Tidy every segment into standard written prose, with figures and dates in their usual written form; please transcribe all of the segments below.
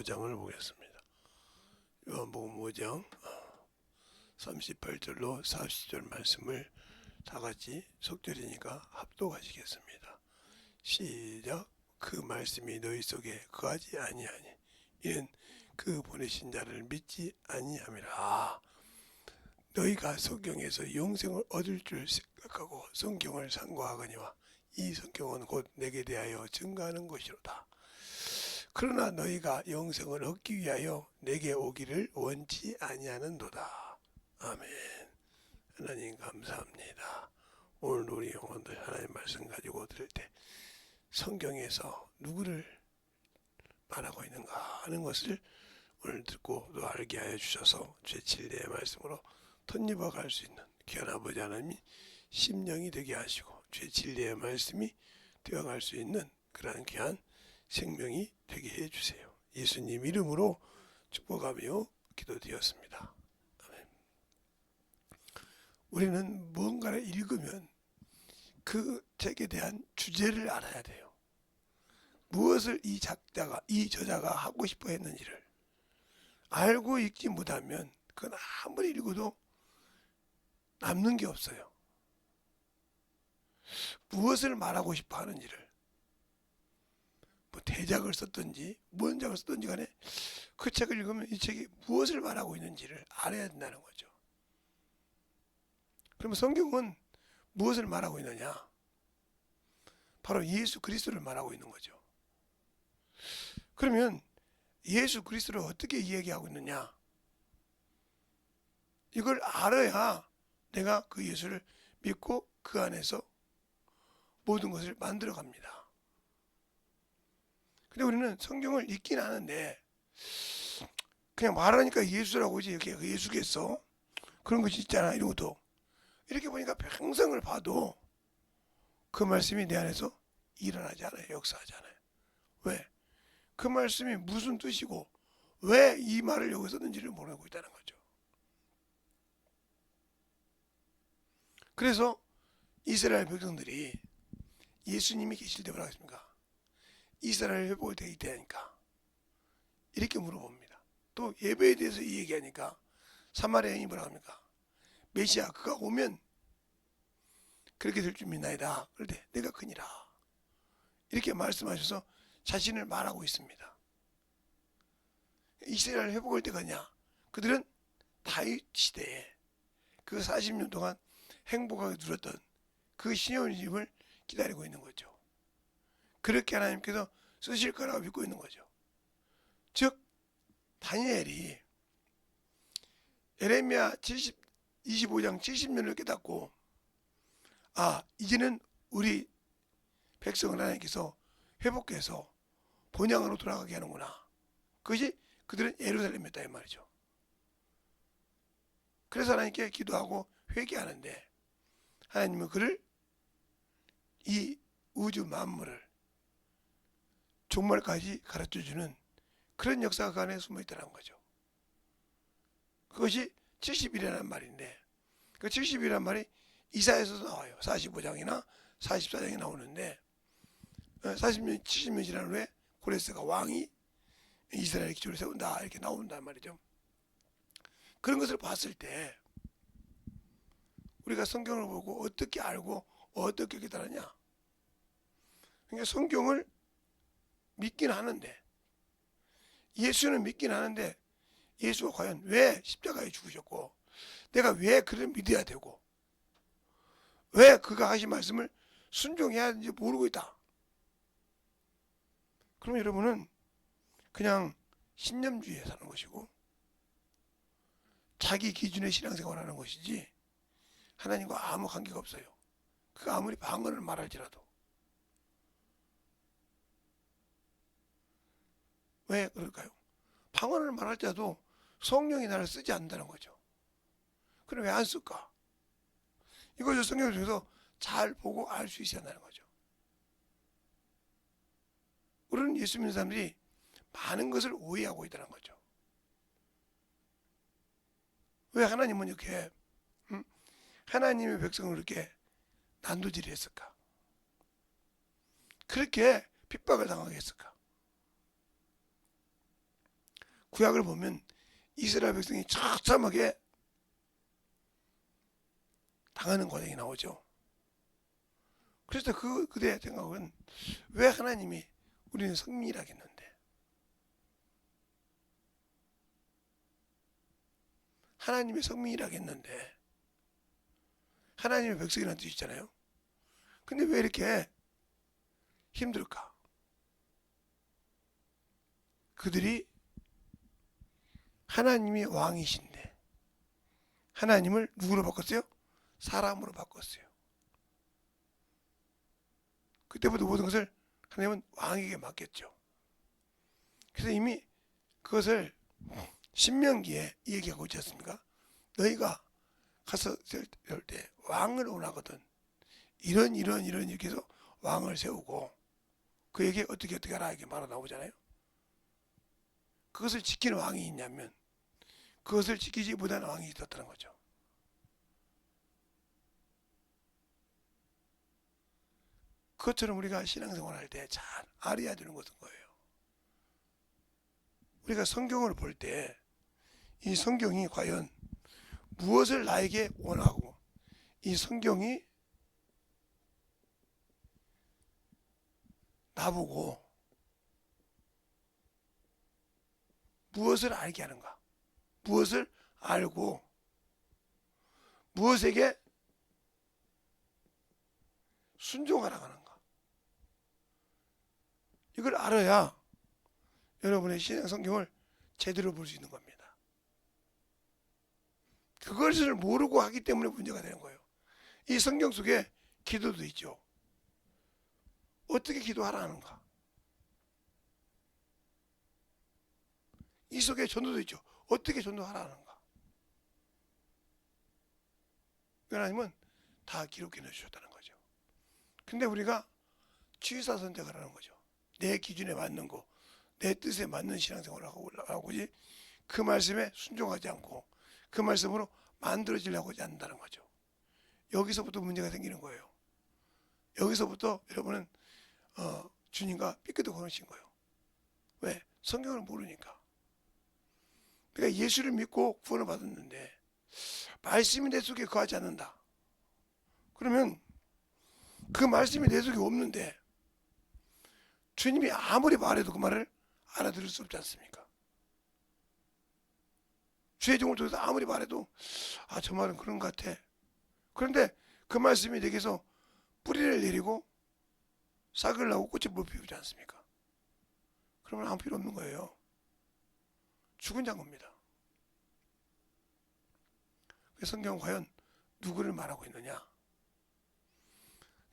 5장을 보겠습니다. 요한복음 5장 38절로 40절 말씀을 다 같이 속절이니까 합독하시겠습니다. 시작. 그 말씀이 너희 속에 거하지 아니하니 이는 그 보내신 자를 믿지 아니함이라. 너희가 성경에서 영생을 얻을 줄 생각하고 성경을 상고하거니와 이 성경은 곧 내게 대하여 증거하는 것이로다. 그러나 너희가 영생을 얻기 위하여 내게 오기를 원치 아니하는도다. 아멘. 하나님 감사합니다. 오늘 우리 영혼들 하나님의 말씀 가지고 들을 때 성경에서 누구를 말하고 있는가 하는 것을 오늘 듣고 또 알게 하여 주셔서 제7대의 말씀으로 덧입어 갈 수 있는 귀한 아버지 하나님이 심령이 되게 하시고 제7대의 말씀이 되어갈 수 있는 그러한 귀한 생명이 되게 해주세요. 예수님 이름으로 축복하며 기도드렸습니다. 아멘. 우리는 무언가를 읽으면 그 책에 대한 주제를 알아야 돼요. 무엇을 이 작자가, 이 저자가 하고 싶어 했는지를 알고 읽지 못하면 그건 아무리 읽어도 남는 게 없어요. 무엇을 말하고 싶어 하는지를, 뭐 대작을 썼든지 무언작을 썼든지 간에 그 책을 읽으면 이 책이 무엇을 말하고 있는지를 알아야 된다는 거죠. 그러면 성경은 무엇을 말하고 있느냐? 바로 예수 그리스도를 말하고 있는 거죠. 그러면 예수 그리스도를 어떻게 이야기하고 있느냐? 이걸 알아야 내가 그 예수를 믿고 그 안에서 모든 것을 만들어 갑니다. 근데 우리는 성경을 읽긴 하는데 그냥 말하니까 예수라고 하지 이렇게 예수겠어? 그런 것이 있잖아. 이런 것도 이렇게 보니까 평생을 봐도 그 말씀이 내 안에서 일어나지 않아요. 역사하지 않아요. 왜? 그 말씀이 무슨 뜻이고 왜 이 말을 여기 썼는지를 모르고 있다는 거죠. 그래서 이스라엘 백성들이 예수님이 계실 때 뭐라고 했습니까? 이스라엘 회복을 되기 때하니까 이렇게 물어봅니다. 또 예배에 대해서 이 얘기하니까 사마리아 여인이 뭐라고 합니까? 메시아 그가 오면 그렇게 될 줄 믿나이다. 그런데 내가 크니라. 이렇게 말씀하셔서 자신을 말하고 있습니다. 이스라엘 회복할 때가냐? 그들은 다윗 시대에 그 40년 동안 행복하게 누렸던 그 시온심을 기다리고 있는 거죠. 그렇게 하나님께서 쓰실 거라고 믿고 있는 거죠. 즉 다니엘이 예레미야 25장 70년을 깨닫고 이제는 우리 백성을 하나님께서 회복해서 본향으로 돌아가게 하는구나. 그것이 그들은 예루살렘이었다 이 말이죠. 그래서 하나님께 기도하고 회개하는데 하나님은 그를 이 우주 만물을 종말까지 가르쳐주는 그런 역사가 그 안에 숨어있다는 거죠. 그것이 70일이라는 말인데 그 70일이라는 말이 이사야에서도 나와요. 45장이나 44장이 나오는데 40년, 70년 지난 후에 고레스가 왕이 이스라엘 기초를 세운다 이렇게 나온단 말이죠. 그런 것을 봤을 때 우리가 성경을 보고 어떻게 알고 어떻게 깨달았냐? 그러니까 성경을 믿긴 하는데 예수는 믿긴 하는데 예수가 과연 왜 십자가에 죽으셨고 내가 왜 그를 믿어야 되고 왜 그가 하신 말씀을 순종해야 하는지 모르고 있다. 그럼 여러분은 그냥 신념주의에 사는 것이고 자기 기준의 신앙생활을 하는 것이지 하나님과 아무 관계가 없어요. 그가 아무리 방언을 말할지라도. 왜 그럴까요? 방언을 말할지라도 성령이 나를 쓰지 않는다는 거죠. 그럼 왜 안 쓸까? 이것을 성경을 통해서 잘 보고 알 수 있어야 한다는 거죠. 우리는 예수 믿는 사람들이 많은 것을 오해하고 있다는 거죠. 왜 하나님은 이렇게 하나님의 백성을 이렇게 난도질을 했을까? 그렇게 핍박을 당하게 했을까? 구약을 보면 이스라엘 백성이 처참하게 당하는 과정이 나오죠. 그래서 그대의 생각은 왜 하나님이 우리는 성민이라 했는데, 하나님의 성민이라 했는데 하나님의 백성이라는 뜻이 있잖아요. 근데 왜 이렇게 힘들까? 그들이 하나님이 왕이신데 하나님을 누구로 바꿨어요? 사람으로 바꿨어요. 그때부터 모든 것을 하나님은 왕에게 맡겼죠. 그래서 이미 그것을 신명기에 얘기하고 있지 않습니까? 너희가 가서 될 때 왕을 원하거든. 이런 이렇게 해서 왕을 세우고 그에게 어떻게 하라 이렇게 말아 나오잖아요. 그것을 지키는 왕이 있냐면 그것을 지키지 못하는 왕이 있었다는 거죠. 그것처럼 우리가 신앙생활 할 때 잘 알아야 되는 것은 거예요. 우리가 성경을 볼 때 이 성경이 과연 무엇을 나에게 원하고 이 성경이 나보고 무엇을 알게 하는가, 무엇을 알고 무엇에게 순종하라고 하는가, 이걸 알아야 여러분의 신앙 성경을 제대로 볼 수 있는 겁니다. 그것을 모르고 하기 때문에 문제가 되는 거예요. 이 성경 속에 기도도 있죠. 어떻게 기도하라는가. 이 속에 전도도 있죠. 어떻게 전도하라는가. 하나님은 다 기록해 놓으셨다는 거죠. 근데 우리가 취사 선택을 하는 거죠. 내 기준에 맞는 거, 내 뜻에 맞는 신앙생활을 하고 그 말씀에 순종하지 않고 그 말씀으로 만들어지려고 하지 않는다는 거죠. 여기서부터 문제가 생기는 거예요. 여기서부터 여러분은 주님과 삐끗하고 그러신 거예요. 왜? 성경을 모르니까. 그러니까 예수를 믿고 구원을 받았는데 말씀이 내 속에 거하지 않는다. 그러면 그 말씀이 내 속에 없는데 주님이 아무리 말해도 그 말을 알아들을 수 없지 않습니까? 주의 종을 통해서 아무리 말해도 저 말은 그런 것 같아. 그런데 그 말씀이 내게서 뿌리를 내리고 싹을 나고 꽃을 못 피우지 않습니까? 그러면 아무 필요 없는 거예요. 죽은 장입니다. 성경은 과연 누구를 말하고 있느냐?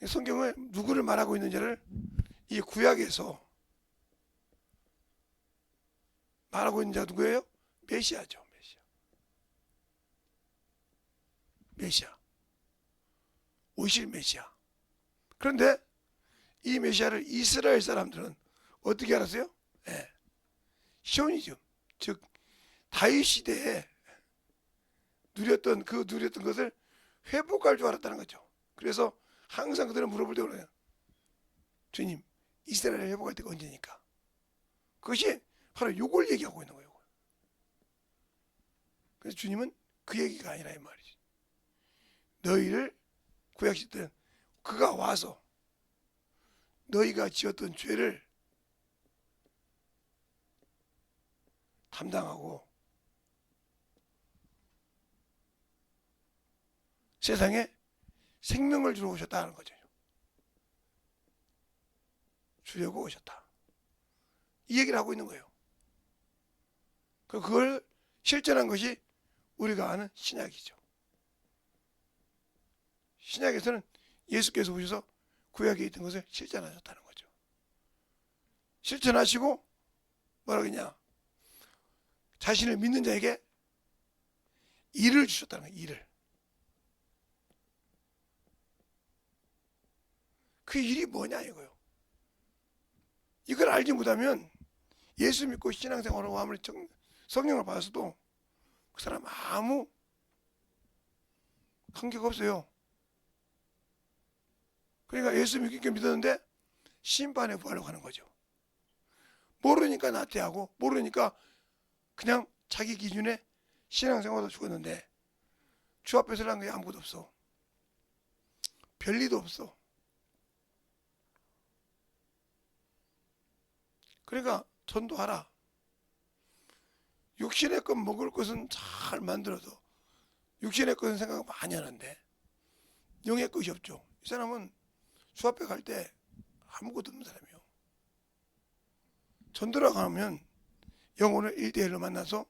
성경을 누구를 말하고 있느냐를 이 구약에서 말하고 있는 자가 누구예요? 메시아죠. 메시아. 오실 메시아. 그런데 이 메시아를 이스라엘 사람들은 어떻게 알았어요? 시온이즘, 즉 다윗 시대에 누렸던 것을 회복할 줄 알았다는 거죠. 그래서 항상 그들은 물어볼 때 그래요. 주님, 이스라엘을 회복할 때가 언제니까? 그것이 바로 이걸 얘기하고 있는 거예요. 그래서 주님은 그 얘기가 아니라 이 말이지. 너희를 구약시대는 그가 와서 너희가 지었던 죄를 담당하고 세상에 생명을 주러 오셨다는 거죠. 주려고 오셨다. 이 얘기를 하고 있는 거예요. 그걸 실천한 것이 우리가 아는 신약이죠. 신약에서는 예수께서 오셔서 구약에 있던 것을 실천하셨다는 거죠. 실천하시고 뭐라고 했냐? 자신을 믿는 자에게 일을 주셨다는 거예요. 일을. 그 일이 뭐냐 이거요. 이걸 알지 못하면 예수 믿고 신앙생활을 아무리 성령을 받았어도 그 사람 아무 관계가 없어요. 그러니까 예수 믿었는데 심판에 부하려고 하는 거죠. 모르니까 나태하고 모르니까 그냥 자기 기준에 신앙생활도 죽었는데 주 앞에서 한 게 아무것도 없어. 별리도 없어. 그러니까 전도하라. 육신의 것 먹을 것은 잘 만들어도 육신의 것은 생각 많이 하는데 영의 것이 없죠. 이 사람은 주 앞에 갈 때 아무것도 없는 사람이요. 전도라 가면 영혼을 1대1로 만나서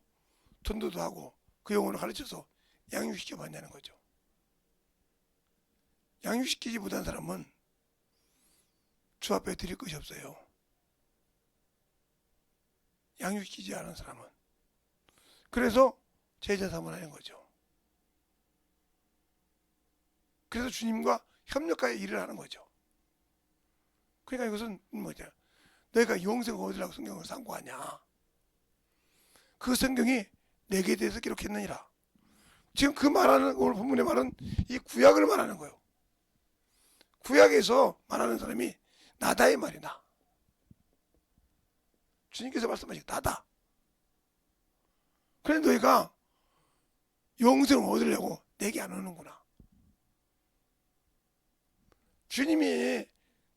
전도도 하고 그 영혼을 가르쳐서 양육시켜 만나는 거죠. 양육시키지 못한 사람은 주 앞에 드릴 것이 없어요. 양육시키지 않은 사람은. 그래서 제자 삼을 하는 거죠. 그래서 주님과 협력하여 일을 하는 거죠. 그러니까 이것은 뭐냐? 너희가 영생을 얻으라고 성경을 상고하냐? 그 성경이 내게 대해서 기록했느니라. 지금 그 말하는 오늘 본문의 말은 이 구약을 말하는 거예요. 구약에서 말하는 사람이 나다의 말이다. 주님께서 말씀하신 나다. 그런데 너희가 영생을 얻으려고 내게 안 오는구나. 주님이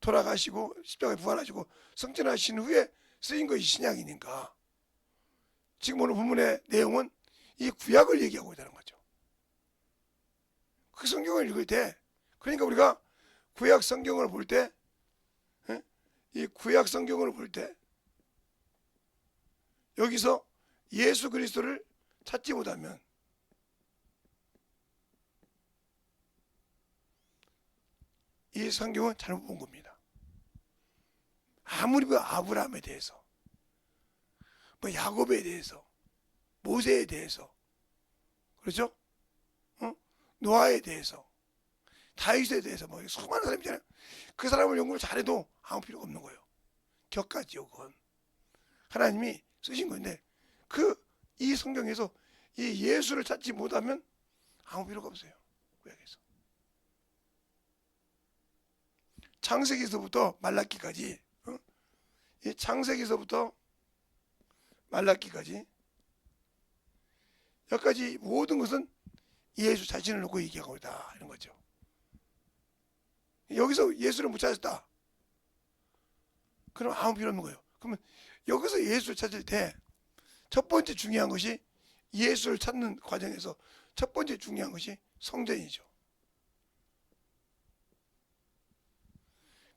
돌아가시고 십자가에 부활하시고 승천하신 후에 쓰인 것이 신약이니까 지금 오늘 본문의 내용은 이 구약을 얘기하고 있다는 거죠. 그 성경을 읽을 때 그러니까 우리가 구약 성경을 볼 때 이 구약 성경을 볼 때 여기서 예수 그리스도를 찾지 못하면 이 성경은 잘못 본 겁니다. 아무리 아브라함에 대해서 야곱에 대해서 모세에 대해서 그렇죠? 노아에 대해서 다윗에 대해서 수많은 사람이 있잖아요. 그 사람을 연구를 잘해도 아무 필요가 없는 거예요. 격가지요. 그건 하나님이 쓰신 건데 이 성경에서 이 예수를 찾지 못하면 아무 필요가 없어요. 구약에서 창세기서부터 말라기까지 이 창세기서부터 말라기까지 여기까지 모든 것은 예수 자신을 놓고 얘기하고 있다 이런 거죠. 여기서 예수를 못 찾았다. 그럼 아무 필요 없는 거예요. 그러면 여기서 예수를 찾을 때 첫 번째 중요한 것이 예수를 찾는 과정에서 첫 번째 중요한 것이 성전이죠.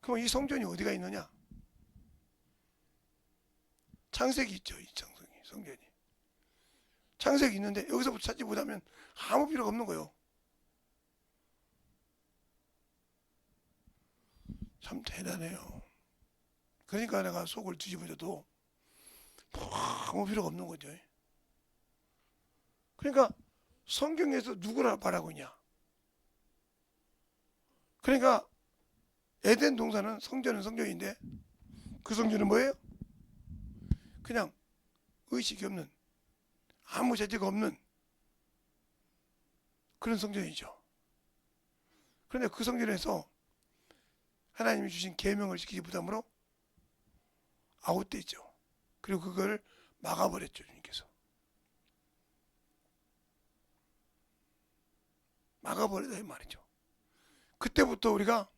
그럼 이 성전이 어디가 있느냐? 창세기 있죠. 이 성전이. 창세기 있는데 여기서부터 찾지 못하면 아무 필요가 없는 거예요. 참 대단해요. 그러니까 내가 속을 뒤집어져도 아무 필요가 없는 거죠. 그러니까 성경에서 누구를 말하고 있냐? 그러니까 에덴 동산은 성전은 성전인데 그 성전은 뭐예요? 그냥 의식이 없는 아무 재재가 없는 그런 성전이죠. 그런데 그 성전에서 하나님이 주신 계명을 지키지 못함으로 아웃됐죠. 그리고 그걸 막아버렸죠. 주님께서 막아버리다 이 말이죠. 그때부터 우리가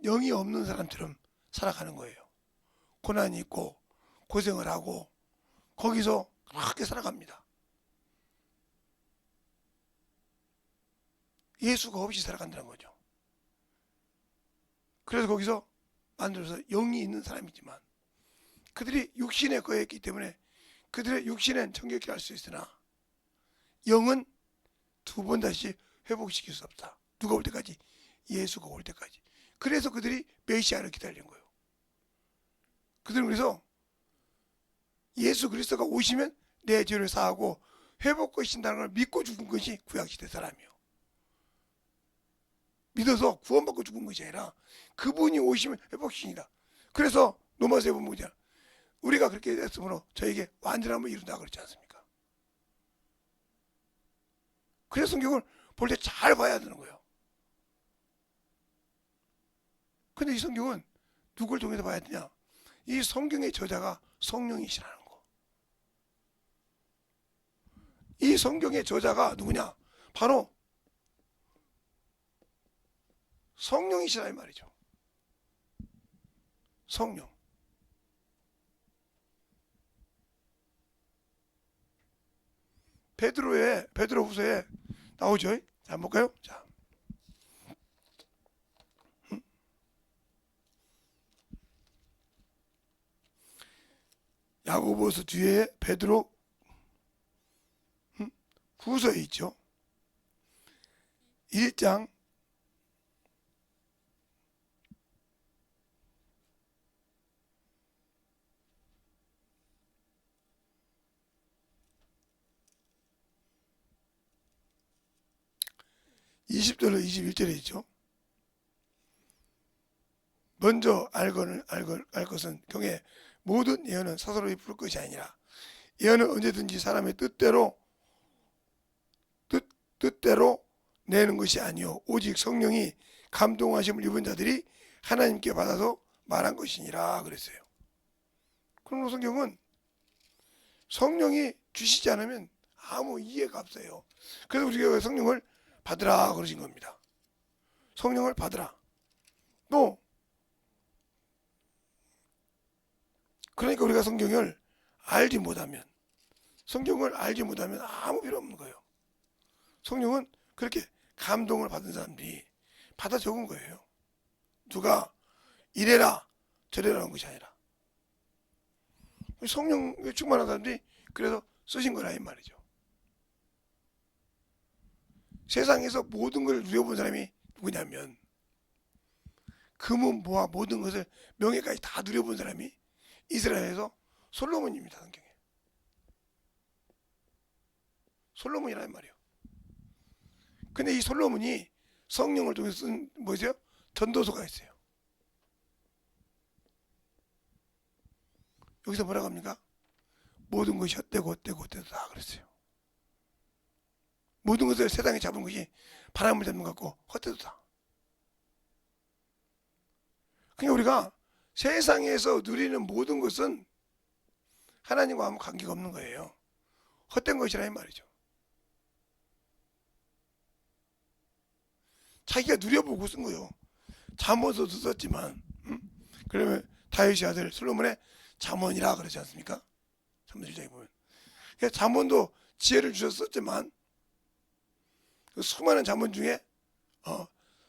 영이 없는 사람처럼 살아가는 거예요. 고난이 있고 고생을 하고 거기서 그렇게 살아갑니다. 예수가 없이 살아간다는 거죠. 그래서 거기서 만들어서 영이 있는 사람이지만 그들이 육신에 거했기 때문에 그들의 육신은 정결케 할 수 있으나 영은 두 번 다시 회복시킬 수 없다. 누가 올 때까지? 예수가 올 때까지. 그래서 그들이 메시아를 기다리는 거예요. 그들은 그래서 예수 그리스도가 오시면 내 죄를 사하고 회복하신다는 걸 믿고 죽은 것이 구약시대 사람이에요. 믿어서 구원받고 죽은 것이 아니라 그분이 오시면 회복시킨다. 그래서 로마서에 보면 뭐냐? 우리가 그렇게 됐으므로 저에게 완전함을 이룬다 그렇지 않습니까? 그래서 성경을 볼 때 잘 봐야 되는 거예요. 근데 이 성경은 누굴 통해서 봐야 되냐? 이 성경의 저자가 성령이시라는 거. 이 성경의 저자가 누구냐? 바로 성령이시라 이 말이죠. 성령. 베드로후서에 나오죠. 자, 한번 볼까요? 자, 야고보서 뒤에 베드로 후서에 있죠. 1장 20절로 21절에 있죠. 먼저 알 것은 경에 모든 예언은 사사로이 부를 것이 아니라 예언은 언제든지 사람의 뜻대로 내는 것이 아니요 오직 성령이 감동하심을 입은 자들이 하나님께 받아서 말한 것이니라 그랬어요. 그럼 성경은 성령이 주시지 않으면 아무 이해가 없어요. 그래서 우리가 성령을 받으라 그러신 겁니다. 성령을 받으라. 또 그러니까 우리가 성경을 알지 못하면 아무 필요 없는 거예요. 성령은 그렇게 감동을 받은 사람들이 받아 적은 거예요. 누가 이래라 저래라 하는 것이 아니라 성령에 충만한 사람들이 그래서 쓰신 거라 이 말이죠. 세상에서 모든 걸 누려본 사람이 누구냐면 금은 뭐와 모든 것을 명예까지 다 누려본 사람이 이스라엘에서 솔로몬입니다. 성경에 솔로몬이라는 말이에요. 근데 이 솔로몬이 성령을 통해서 쓴 뭐죠? 전도서가 있어요. 여기서 뭐라고 합니까? 모든 것이 헛되고 다 그랬어요. 모든 것을 세상에 잡은 것이 바람을 잡는 것 같고 헛되도다. 그러니까 우리가 세상에서 누리는 모든 것은 하나님과 아무 관계가 없는 거예요. 헛된 것이라 이 말이죠. 자기가 누려보고 쓴 거예요. 잠언서도 썼지만 그러면 다윗의 아들 솔로몬의 잠언이라 그러지 않습니까? 잠언 1장에 보면 그러니까 잠언도 지혜를 주셔서 썼지만 그 수많은 잠언 중에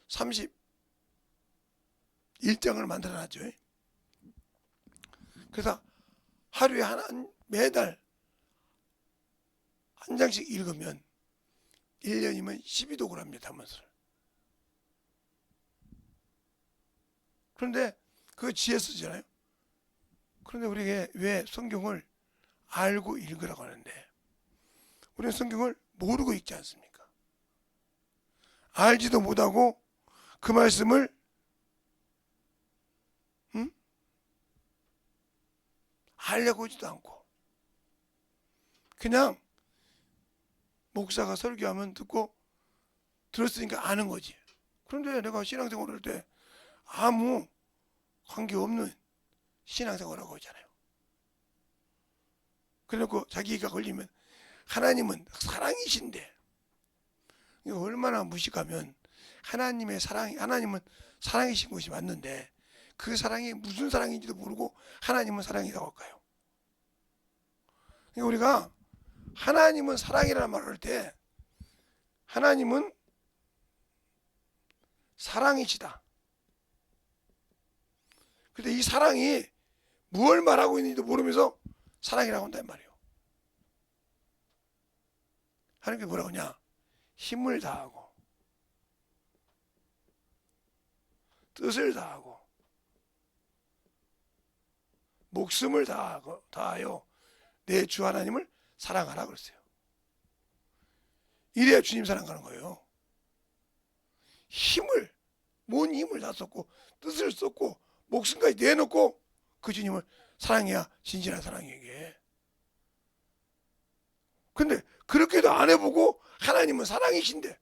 31장을 만들어놨죠. 그래서 하루에 매달 한 장씩 읽으면 1년이면 12독을 합니다. 잠언서를. 그런데 그 지혜 쓰잖아요. 그런데 우리에게 왜 성경을 알고 읽으라고 하는데 우리는 성경을 모르고 읽지 않습니까? 알지도 못하고 그 말씀을 하려고 하지도 않고 그냥 목사가 설교하면 듣고 들었으니까 아는 거지. 그런데 내가 신앙생활을 할 때 아무 관계없는 신앙생활하고 하잖아요. 그래놓고 자기가 걸리면 하나님은 사랑이신데 얼마나 무식하면 하나님은 사랑이신 것이 맞는데 그 사랑이 무슨 사랑인지도 모르고 하나님은 사랑이라고 할까요? 그러니까 우리가 하나님은 사랑이라는 말을 할 때 하나님은 사랑이시다. 근데 이 사랑이 무엇을 말하고 있는지도 모르면서 사랑이라고 한단 말이에요. 하나님께 뭐라고 하냐? 힘을 다하고 뜻을 다하고 목숨을 다하여 내 주 하나님을 사랑하라 그랬어요. 이래야 주님 사랑하는 거예요. 뭔 힘을 다 썼고 뜻을 썼고 목숨까지 내놓고 그 주님을 사랑해야 진실한 사랑이게. 근데 그렇게도 안 해보고 하나님은 사랑이신데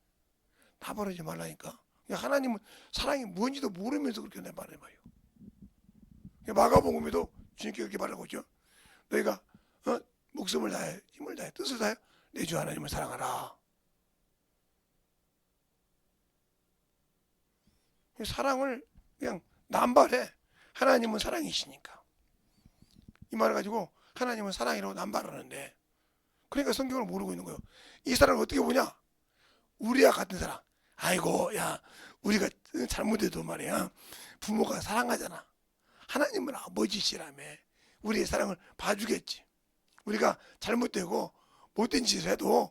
나버리지 말라니까. 하나님은 사랑이 뭔지도 모르면서 그렇게 말해요. 마가복음에도 주님께 그렇게 말하고 있죠. 너희가 목숨을 다해 힘을 다해 뜻을 다해 내 주 하나님을 사랑하라. 사랑을 그냥 남발해. 하나님은 사랑이시니까. 이 말을 가지고 하나님은 사랑이라고 남발하는데, 그러니까 성경을 모르고 있는 거예요. 이 사랑을 어떻게 보냐? 우리와 같은 사랑. 아이고, 야, 우리가 잘못해도 말이야, 부모가 사랑하잖아. 하나님은 아버지시라며 우리의 사랑을 봐주겠지. 우리가 잘못되고 못된 짓을 해도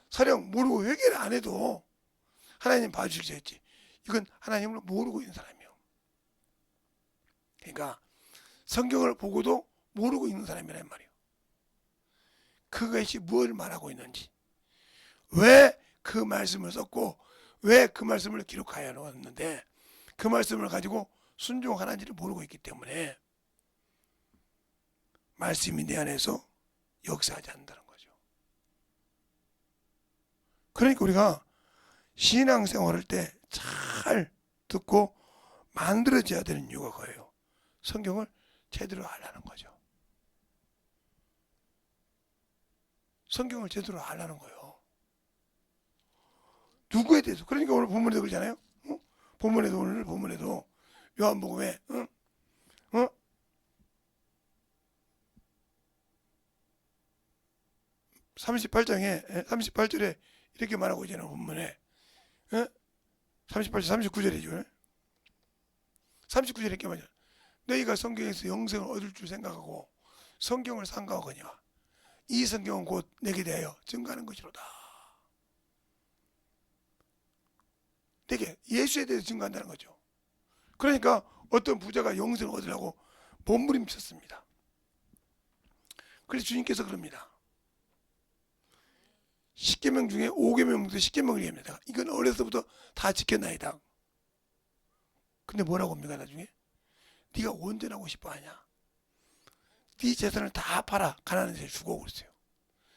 서령 모르고 회개를 안 해도 하나님 봐주겠지. 이건 하나님을 모르고 있는 사람이에요. 그러니까 성경을 보고도 모르고 있는 사람이란 말이에요. 그것이 무엇을 말하고 있는지, 왜 그 말씀을 썼고 왜 그 말씀을 기록하여 놓았는데 그 말씀을 가지고 순종하는지를 모르고 있기 때문에 말씀이 내 안에서 역사하지 않는다는 거죠. 그러니까 우리가 신앙생활할 때 잘 듣고 만들어져야 되는 이유가 그거예요. 성경을 제대로 알라는 거죠. 성경을 제대로 알라는 거예요. 누구에 대해서. 그러니까 오늘 본문에도 그러잖아요. 오늘 본문에도 요한복음에 38장에 38절에 이렇게 말하고 있잖아요. 본문에 38절 39절이죠. 39절에 이렇게 말이야. 너희가 성경에서 영생을 얻을 줄 생각하고 성경을 삼가하거니와 이 성경은 곧 내게 대하여 증거하는 것이로다. 내게 예수에 대해서 증거한다는 거죠. 그러니까 어떤 부자가 영생을 얻으려고 몸부림쳤습니다. 그래서 주님께서 그럽니다. 10계명 중에 5계명 중에 10계명을 얘기합니다. 이건 어려서부터 다 지켰나이다. 근데 뭐라고 합니까 나중에? 네가 온전하고 싶어하냐? 네 재산을 다 팔아 가난한 자에 주고 그랬어요.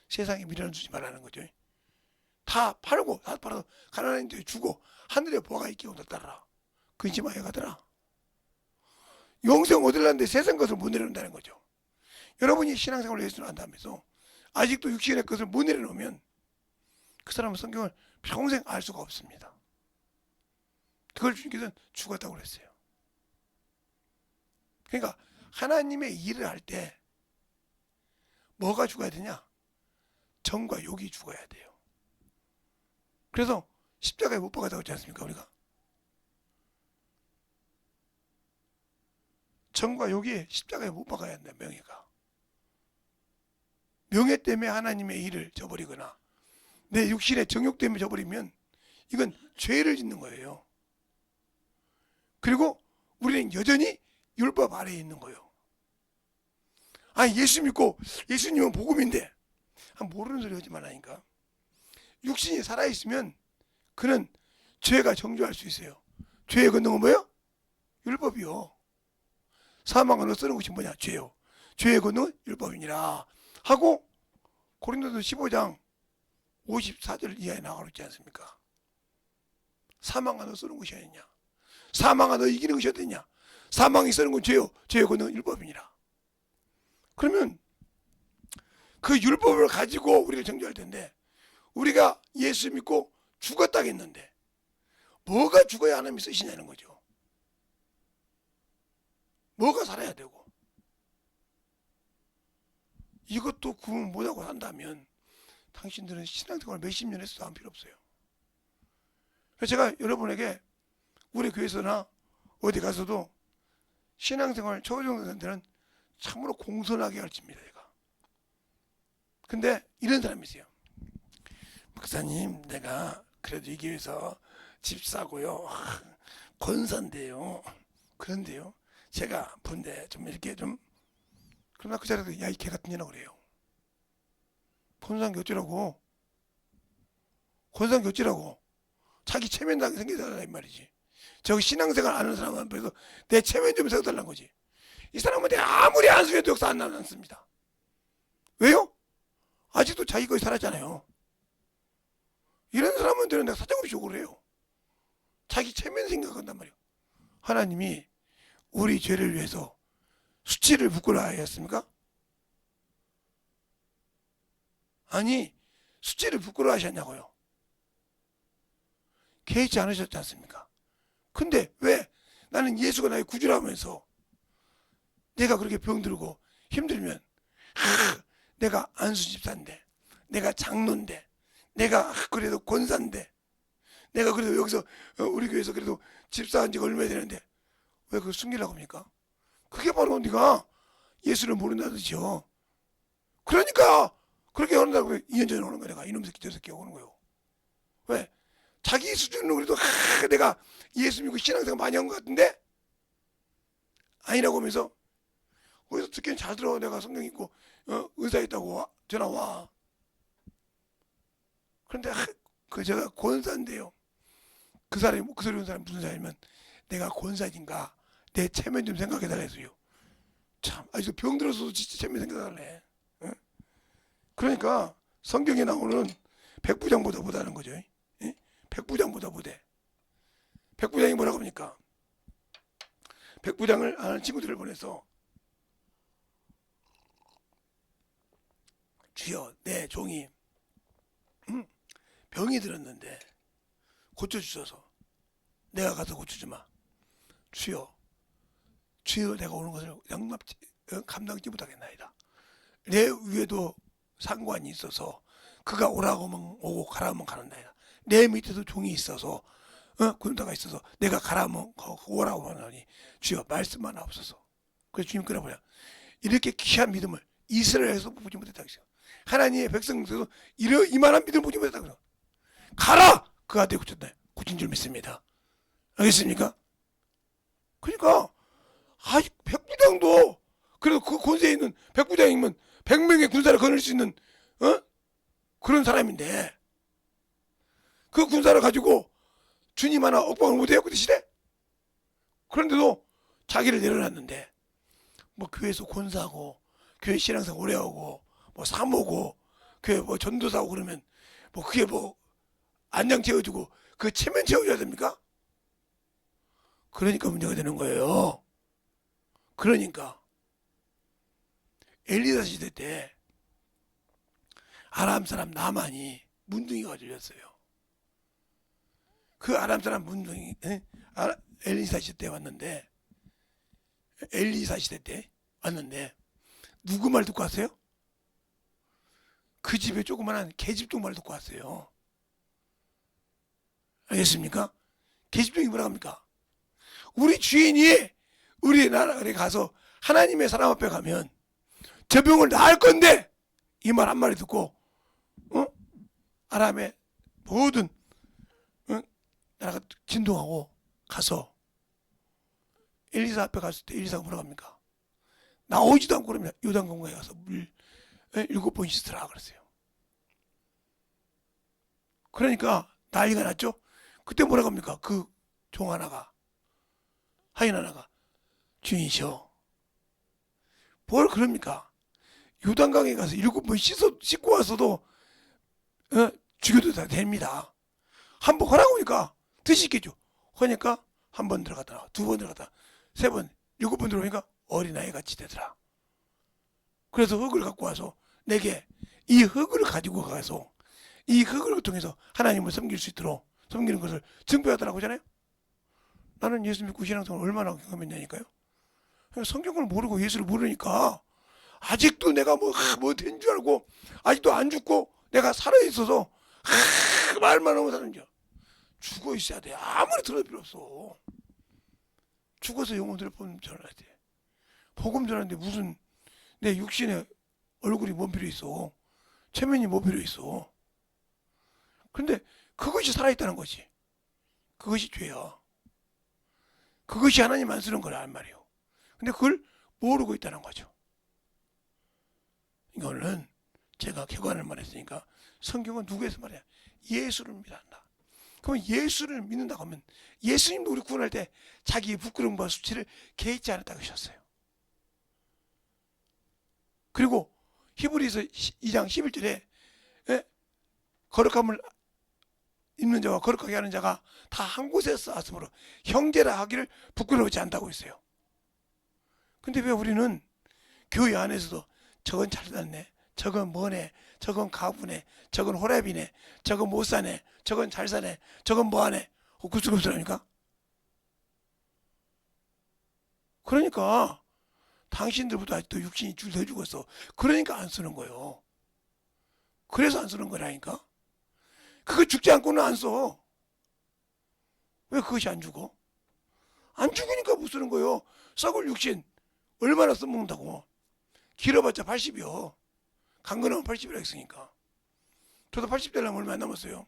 세상에 미련을 주지 말라는 거죠. 다 팔고 다 팔아서 가난한 자에 주고 하늘에 보아가 있게 따르라. 근심하여 가더라. 영생 얻으려는데 세상 것을 못 내려놓는다는 거죠. 여러분이 신앙생활을 예수를 한다면서 아직도 육신의 것을 못 내려놓으면 그 사람은 성경을 평생 알 수가 없습니다. 그걸 주님께서는 죽었다고 그랬어요. 그러니까 하나님의 일을 할 때 뭐가 죽어야 되냐? 정과 욕이 죽어야 돼요. 그래서 십자가에 못 박았다고 했지 않습니까? 우리가 정과 욕이 십자가에 못 박아야 한다. 명예가 명예 때문에 하나님의 일을 저버리거나 내 육신의 정욕 때문에 저버리면 이건 죄를 짓는 거예요. 그리고 우리는 여전히 율법 아래에 있는 거예요. 아니 예수 믿고 예수님은 복음인데 모르는 소리 하지 말라니까. 육신이 살아있으면 그는 죄가 정죄할 수 있어요. 죄의 권능은 뭐예요? 율법이요. 사망을 쓰는 것이 뭐냐? 죄요. 죄의 권능은 율법이니라 하고 고린도서 15장 54절 이하에 나와 있지 않습니까? 사망아 너 쓰는 것이 아니냐? 사망아 너 이기는 것이 어딨냐? 사망이 쓰는 건 죄요. 죄의 권능은 율법이니라. 그러면 그 율법을 가지고 우리를 정죄할 텐데 우리가 예수 믿고 죽었다겠는데 뭐가 죽어야 하나님이 쓰시냐는 거죠. 뭐가 살아야 되고 이것도 구분 못하고 산다면 당신들은 신앙생활 몇십 년 했어도 안 필요 없어요. 그래서 제가 여러분에게 우리 교회에서나 어디 가서도 신앙생활 초중생들은 참으로 공손하게 가르칩니다. 제가. 근데 이런 사람이 있어요. 목사님 내가 그래도 이 교회에서 집 사고요. 권사인데요. 그런데요. 제가 본데 좀 이렇게 좀 그러나 그 자리에서 야 이 개 같은 년아 그래요. 권사는 어쩌라고. 권사는 어쩌라고. 자기 체면당하게 생겨달라 이 말이지. 저기 신앙생활 아는 사람 앞에서 내 체면 좀 세워달라는 거지. 이 사람한테 아무리 안수해도 역사 안 나눴습니다. 왜요? 아직도 자기 거에 살았잖아요. 이런 사람들은 내가 사정없이 욕을 해요. 자기 체면 생각한단 말이에요. 하나님이 우리 죄를 위해서 수치를 부끄러워야 했습니까? 아니 수치를 부끄러워하셨냐고요. 개의치 않으셨지 않습니까? 근데 왜 나는 예수가 나의 구주라면서 내가 그렇게 병들고 힘들면 내가 안수집사인데, 내가 장로인데, 내가 그래도 권사인데, 내가 그래도 여기서 우리 교회에서 그래도 집사한 지가 얼마나 되는데 왜 그걸 숨기려고 합니까? 그게 바로 네가 예수를 모른다는 뜻이요. 그러니까 그렇게 하는다고 이현전에 오는 거야. 내가 이놈 새끼 저 새끼 오는 거요. 왜? 자기 수준으로 그래도 내가 예수 믿고 신앙생활 많이 한 것 같은데 아니라고 하면서 어디서 듣기는 잘 들어. 내가 성경 읽고 의사 있다고 전화 와. 그런데 그 제가 권사인데요. 그 사람이 그 소리 온 사람이 무슨 사람이면 내가 권사인가 내 체면 좀 생각해달라 해서요. 참 아직도 병들어서도 진짜 체면 생각해달래. 응? 그러니까 성경에 나오는 백부장보다 못하는 거죠. 예? 백부장보다 못해. 백부장이 뭐라고 합니까? 백부장을 아는 친구들을 보내서 주여 내 종이 병이 들었는데 고쳐주셔서 내가 가서 고쳐주마. 주여 내가 오는 것을 감당치 못하겠나이다. 내 위에도 상관이 있어서 그가 오라고 하면 오고 가라 하면 가는다이다. 내 밑에도 종이 있어서 군사가 있어서 내가 가라 하면 오라고 하니 주여 말씀만 하옵소서. 그래서 주님 그러보냐 이렇게 귀한 믿음을 이스라엘에서 보지 못했다고 했어요. 하나님의 백성에서도 이만한 믿음을 보지 못했다고 했어요. 가라! 그 아들이 고친 줄 믿습니다. 알겠습니까? 그러니까 백부장도 그래도 그 권세에 있는 백부장이면 100명의 군사를 거느릴 수 있는 그런 사람인데 그 군사를 가지고 주님 하나 억방을 못해요 그 시대. 그런데도 자기를 내려놨는데 뭐 교회에서 권사하고 교회 신앙생 오래 하고 뭐 사모고 교회 뭐 전도사하고 그러면 뭐 그게 뭐 안장 채워주고 그 체면 채워줘야 됩니까? 그러니까 문제가 되는 거예요. 그러니까 엘리사 시대 때 아람 사람 나만이 문둥이가 들렸어요. 그 아람 사람 문둥이 엘리사 시대 때 왔는데 엘리사 시대 때 왔는데 누구 말 듣고 왔어요? 그 집에 조그만한 계집종 말 듣고 왔어요. 알겠습니까? 계집종이 뭐라 합니까? 우리 주인이 우리나라에 가서 하나님의 사람 앞에 가면 저 병을 나을 건데 이 말 한마디 듣고 아람의 모든 나라가 진동하고 가서 엘리사 앞에 갔을 때 엘리사가 뭐라고 합니까? 나오지도 않고 그러면 요단강가에 가서 물 7번 씻으라 그랬어요. 그러니까 난리가 났죠. 그때 뭐라고 합니까? 그 종 하나가 하인 하나가 주인이셔 뭘 그럽니까? 요단강에 가서 7번 씻고 왔어도 죽여도 다 됩니다. 한 번 하라고 하니까 드시겠죠. 하니까 한 번 들어갔다 나와, 2번 들어갔다, 3번, 7번 들어오니까 어린아이 같이 되더라. 그래서 흙을 갖고 와서 내게 이 흙을 가지고 가서 이 흙을 통해서 하나님을 섬길 수 있도록 섬기는 것을 증표하더라고 하잖아요. 나는 예수 믿고 신앙생활 얼마나 경험했냐니까요. 성경을 모르고 예수를 모르니까 아직도 내가 뭐 된 줄 알고 아직도 안 죽고 내가 살아있어서 말만 하면 사는 줄. 죽어 있어야 돼. 아무리 들을 필요 없어. 죽어서 영혼 들을 복음 전해야 돼. 복음 전하는데 무슨 내 육신의 얼굴이 뭔 필요 있어. 체면이 뭔 필요 있어. 근데 그것이 살아있다는 거지. 그것이 죄야. 그것이 하나님 안 쓰는 거란 말이에요. 근데 그걸 모르고 있다는 거죠. 이거는 제가 객관을 말했으니까 성경은 누구에서 말해요? 예수를 믿어야 한다. 그러면 예수를 믿는다고 하면 예수님도 우리 구원할 때 자기의 부끄러움과 수치를 개의치 않았다고 하셨어요. 그리고 히브리서 2장 11절에 거룩함을 입는 자와 거룩하게 하는 자가 다 한 곳에서 왔으므로 형제라 하기를 부끄러워하지 않다고 했어요. 근데 왜 우리는 교회 안에서도 저건 잘났네, 저건 뭐네, 저건 가부네, 저건 호랩이네, 저건 못 사네, 저건 잘 사네, 저건 뭐하네. 헛구슬구슬하니까. 그러니까 당신들보다 아직도 육신이 줄 더 죽었어. 그러니까 안 쓰는 거예요. 그래서 안 쓰는 거라니까. 그거 죽지 않고는 안 써. 왜 그것이 안 죽어? 안 죽으니까 못 쓰는 거예요. 썩을 육신 얼마나 써먹는다고. 길어봤자 80이요. 강건하면 80이라 했으니까. 저도 80 되려면 얼마 안 남았어요.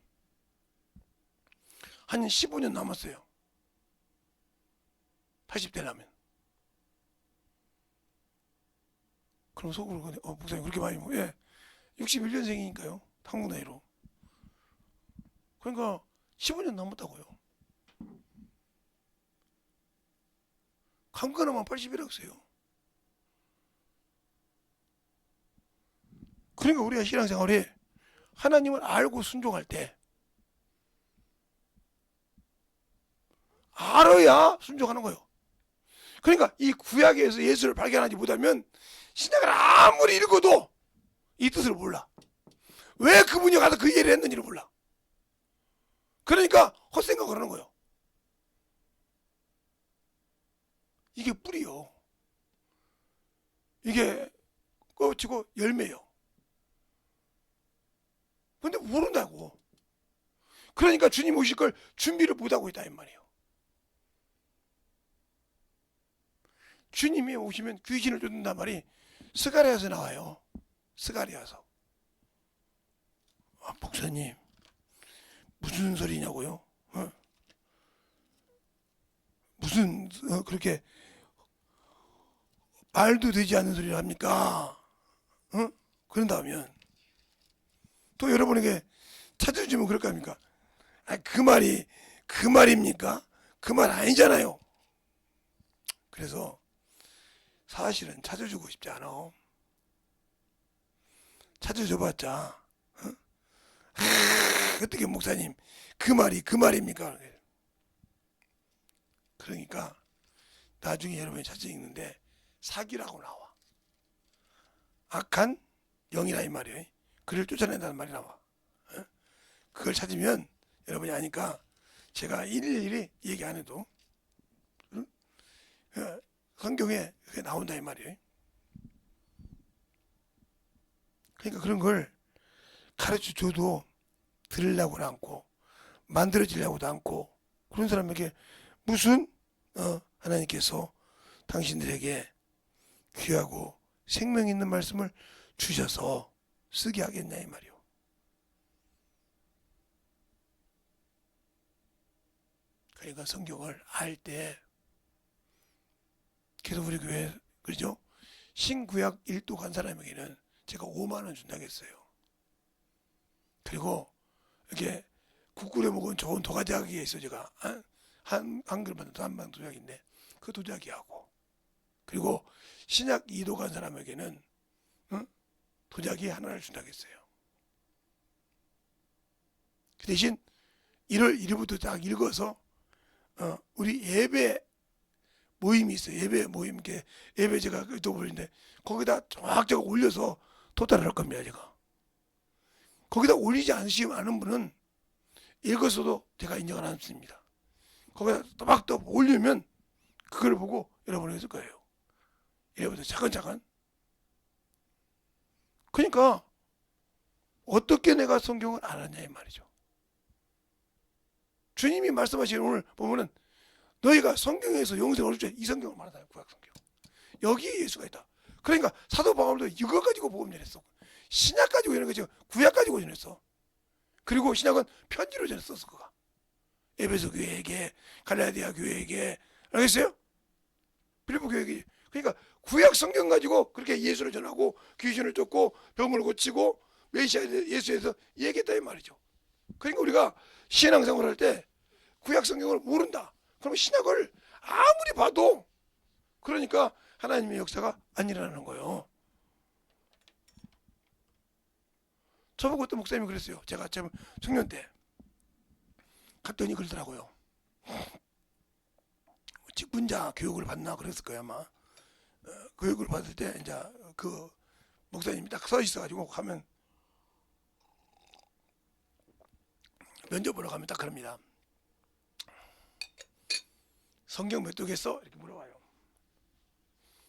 한 15년 남았어요. 80 되려면. 그럼 속으로 목사님 그렇게 많이 먹어? 예. 61년생이니까요. 한국 나이로. 그러니까 15년 남았다고요. 강건하면 80이라고 써요. 그러니까 우리가 신앙생활에 하나님을 알고 순종할 때 알아야 순종하는 거예요. 그러니까 이 구약에서 예수를 발견하지 못하면 신약을 아무리 읽어도 이 뜻을 몰라. 왜 그분이 가서 그 일을 했는지를 몰라. 그러니까 헛생각을 하는 거예요. 이게 뿌리요. 이게 껍치고 열매요. 근데 모른다고. 그러니까 주님 오실 걸 준비를 못하고 있다 이 말이에요. 주님이 오시면 귀신을 쫓는단 말이 스가랴에서 나와요. 스가랴에서. 아, 목사님 무슨 소리냐고요? 무슨 그렇게 말도 되지 않는 소리를 합니까? 그런다면 또 여러분에게 찾아주면 그럴 거 아닙니까? 아, 그 말이 그 말입니까? 그 말 아니잖아요. 그래서 사실은 찾아주고 싶지 않아. 찾아줘봤자 어떻게 목사님 그 말이 그 말입니까? 그러니까 나중에 여러분이 찾아 읽는데 사기라고 나와. 악한 영이라 이 말이에요. 그를 쫓아낸다는 말이 나와. 그걸 찾으면 여러분이 아니까 제가 일일이 얘기 안 해도 성경에 그게 나온다 이 말이에요. 그러니까 그런 걸 가르쳐 줘도 들으려고는 않고 만들어지려고도 않고 그런 사람에게 무슨 하나님께서 당신들에게 귀하고 생명 있는 말씀을 주셔서 쓰게 하겠냐 이 말이요. 그러니까 성경을 알 때 계속 우리 교회 그죠? 신구약 1도 간 사람에게는 제가 5만 원 준다고 했어요. 그리고 이렇게 국 끓여 먹은 좋은 도자기가 있어 제가 한 그릇만 한방 도자기인데 그 도자기하고 그리고 신약 2도 간 사람에게는 도자기 하나를 준다고 했어요. 그 대신 1월 1일부터 딱 읽어서 우리 예배 모임이 있어요. 예배 모임 이렇게 예배 제가 또 올리는데 거기다 쫙쫙 올려서 토탈을 할 겁니다. 제가 거기다 올리지 않으시는 분은 읽어서도 제가 인정을 안 했습니다. 거기다 또박또 올리면 그걸 보고 여러분이 했을 거예요. 이래부터 차근차근. 그러니까 어떻게 내가 성경을 알았냐 이 말이죠. 주님이 말씀하시는 오늘 보면은 너희가 성경에서 영생을 얻을 줄 이 성경을 말하다 구약 성경. 여기에 예수가 있다. 그러니까 사도 바울도 이거 가지고 복음 전했어. 신약 가지고 이런 거죠. 구약 가지고 전했어. 그리고 신약은 편지로 전했었어 그가. 에베소 교회에게 갈라디아 교회에게 알겠어요? 빌립보 교회에게. 그러니까 구약 성경 가지고 그렇게 예수를 전하고 귀신을 쫓고 병을 고치고 메시아 예수에서 얘기했다 이 말이죠. 그러니까 우리가 신앙생활 할 때 구약 성경을 모른다. 그럼 신약을 아무리 봐도 그러니까 하나님의 역사가 안 일어나는 거예요. 저보고 어떤 목사님이 그랬어요. 제가 참 청년 때 갔더니 그러더라고요. 직분자 교육을 받나 그랬을 거야 아마. 교육을 받을 때 이제 그 목사님이 딱 서 있어가지고 가면 면접 보러 가면 딱 그럽니다. 성경 몇 독했어? 이렇게 물어봐요.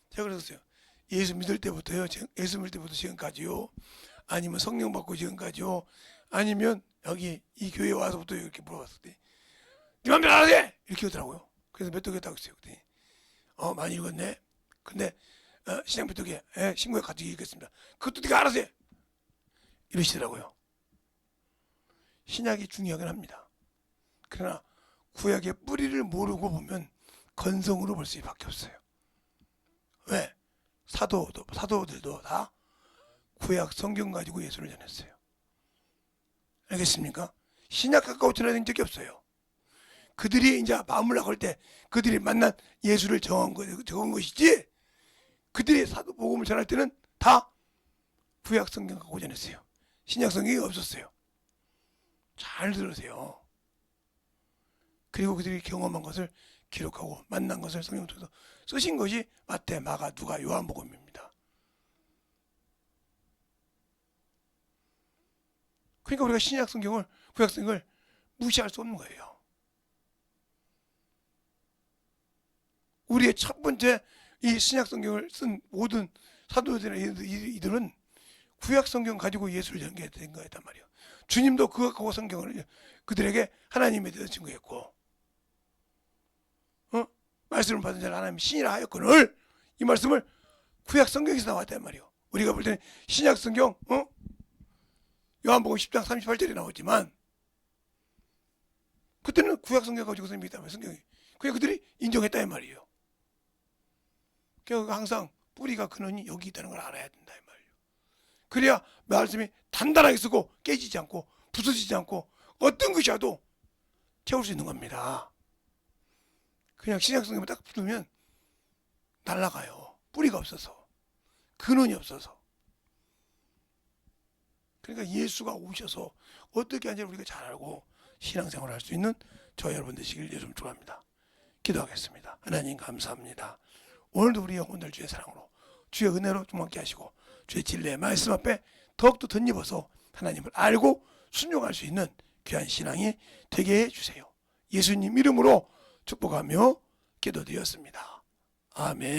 제가 그랬어요. 예수 믿을 때부터요. 예수 믿을 때부터 지금까지요. 아니면 성령 받고 지금까지요. 아니면 여기 이 교회 와서부터 이렇게 물어봤을 때 네 맘대로 알아서 해! 이렇게 하더라고요. 그래서 몇 독했다고 했어요. 그랬더니 많이 읽었네. 근데 신약 몇 독해? 신구약 같이 읽겠습니다. 그것도 네가 알아서 해! 이러시더라고요. 신약이 중요하긴 합니다. 그러나 구약의 뿌리를 모르고 보면 건성으로 볼 수밖에 없어요. 왜? 사도들도 다 구약 성경 가지고 예수를 전했어요. 알겠습니까? 신약 갖고 전해진 적이 없어요. 그들이 이제 마음을 나갈 때 그들이 만난 예수를 적은 것이지, 그들이 사도 복음을 전할 때는 다 구약 성경 갖고 전했어요. 신약 성경이 없었어요. 잘 들으세요. 그리고 그들이 경험한 것을 기록하고 만난 것을 성경 통해서 쓰신 것이 마태, 마가, 누가, 요한복음입니다. 그러니까 우리가 신약 성경을, 구약 성경을 무시할 수 없는 거예요. 우리의 첫 번째 이 신약 성경을 쓴 모든 사도들이나 이들은 구약 성경 가지고 예수를 전개된 거였단 말이에요. 주님도 그거 성경을 그들에게 하나님에 대해서 증거했고, 말씀을 받은 자를 하나님이 신이라 하였거늘, 이 말씀을 구약 성경에서 나왔단 말이에요. 우리가 볼 때는 신약 성경 요한복음 10장 38절에 나오지만 그때는 구약 성경 가지고 선생님이 성경이 그냥 그들이 인정했다 이 말이에요. 그러니까 항상 뿌리가 근원이 여기 있다는 걸 알아야 된다 이 말이에요. 그래야 말씀이 단단하게 쓰고 깨지지 않고 부서지지 않고 어떤 것이 와도 채울 수 있는 겁니다. 그냥 신약 성경만 딱 붙으면 날아가요. 뿌리가 없어서, 근원이 없어서. 그러니까 예수가 오셔서 어떻게 하는지 우리가 잘 알고 신앙생활을 할 수 있는 저 여러분 되시길 예수님 축원합니다. 기도하겠습니다. 하나님 감사합니다. 오늘도 우리 영혼들 주의 사랑으로, 주의 은혜로 충만케 하시고 주의 진리의 말씀 앞에 더욱더 덧입어서 하나님을 알고 순종할 수 있는 귀한 신앙이 되게 해주세요. 예수님 이름으로 축복하며 기도드렸습니다. 아멘.